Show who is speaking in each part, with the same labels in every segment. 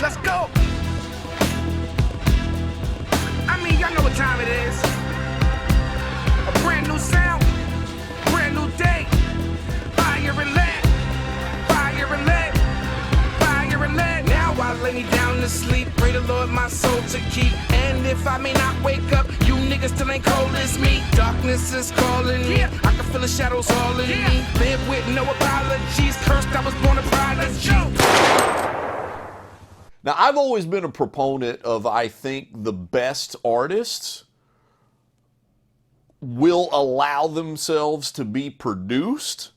Speaker 1: Let's go. I mean, y'all know what time it is. A brand new sound, brand new day. Fire and lead, fire and lead, fire and lead. Now I lay me down to sleep. Pray the Lord my soul to keep. And if I may not wake up, you niggas still ain't cold as me. Darkness is calling me. I can feel the shadows all in me. Live with no apologies. Cursed, I was born a prodigy.
Speaker 2: Now, I've always been a proponent of, I think, the best artists will allow themselves to be produced,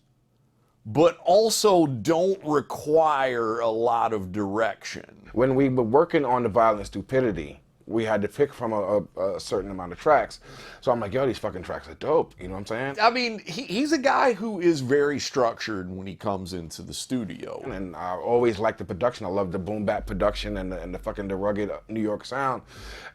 Speaker 2: but also don't require a lot of direction.
Speaker 3: When we were working on The Violent Stupidity, we had to pick from a certain amount of tracks. So I'm like, yo, these fucking tracks are dope. You know what I'm saying?
Speaker 2: I mean, he's a guy who is very structured when he comes into the studio.
Speaker 3: And I always liked the production. I loved the boom bap production and the rugged New York sound.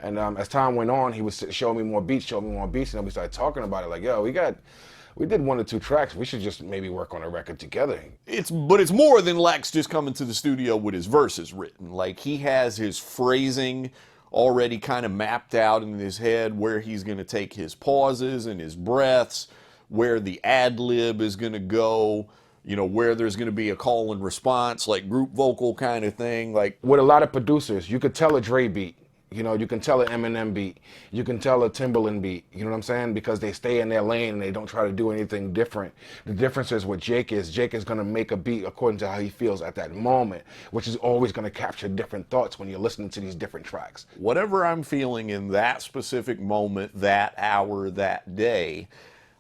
Speaker 3: And as time went on, he was showing me more beats, and then we started talking about it. Like, yo, we did 1 or 2 tracks. We should just maybe work on a record together.
Speaker 2: But it's more than Lex just coming to the studio with his verses written. Like, he has his phrasing already kind of mapped out in his head, where he's going to take his pauses and his breaths, where the ad-lib is going to go, you know, where there's going to be a call and response, like group vocal kind of thing. Like,
Speaker 3: with a lot of producers, you could tell a Dre beat. You know, you can tell an Eminem beat. You can tell a Timbaland beat. You know what I'm saying? Because they stay in their lane and they don't try to do anything different. The difference is what Jake is. Jake is going to make a beat according to how he feels at that moment, which is always going to capture different thoughts when you're listening to these different tracks.
Speaker 2: Whatever I'm feeling in that specific moment, that hour, that day,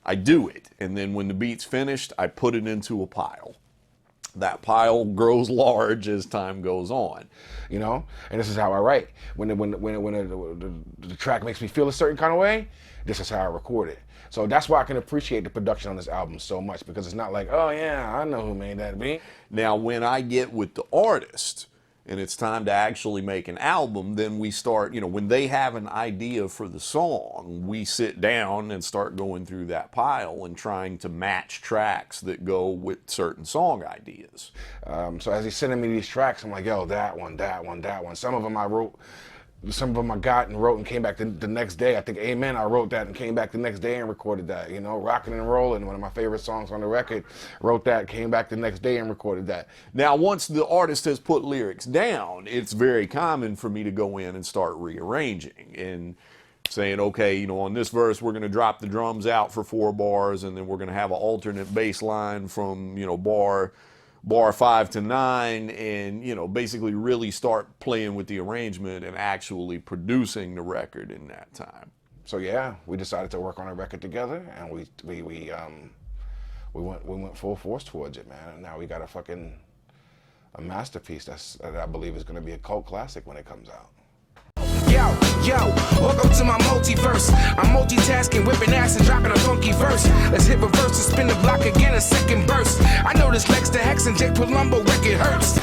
Speaker 2: I do it. And then when the beat's finished, I put it into a pile. That pile grows large as time goes on.
Speaker 3: You know, and this is how I write. When the track makes me feel a certain kind of way, this is how I record it. So that's why I can appreciate the production on this album so much, because it's not like, oh yeah, I know who made that beat.
Speaker 2: Now, when I get with the artist and it's time to actually make an album, then we start, you know, when they have an idea for the song, we sit down and start going through that pile and trying to match tracks that go with certain song ideas.
Speaker 3: So as he's sending me these tracks, I'm like, yo, that one. Some of them I wrote, some of them I got and wrote and came back the next day. I think Amen, I wrote that and came back the next day and recorded that. You know, Rockin' and Rollin', one of my favorite songs on the record, wrote that, came back the next day and recorded that.
Speaker 2: Now, once the artist has put lyrics down, it's very common for me to go in and start rearranging and saying, okay, you know, on this verse, we're going to drop the drums out for 4 bars, and then we're going to have an alternate bass line from, you know, bar 5 to 9, and, you know, basically really start playing with the arrangement and actually producing the record in that time.
Speaker 3: So yeah, we decided to work on a record together, and we went full force towards it, man. And now we got a masterpiece that I believe is going to be a cult classic when it comes out.
Speaker 1: Yo, welcome to my multiverse. I'm multitasking, whipping ass and dropping a funky verse. Let's hit reverse and spin the block again, a second burst. I know this Lex The Hex and Palumbo record hurts.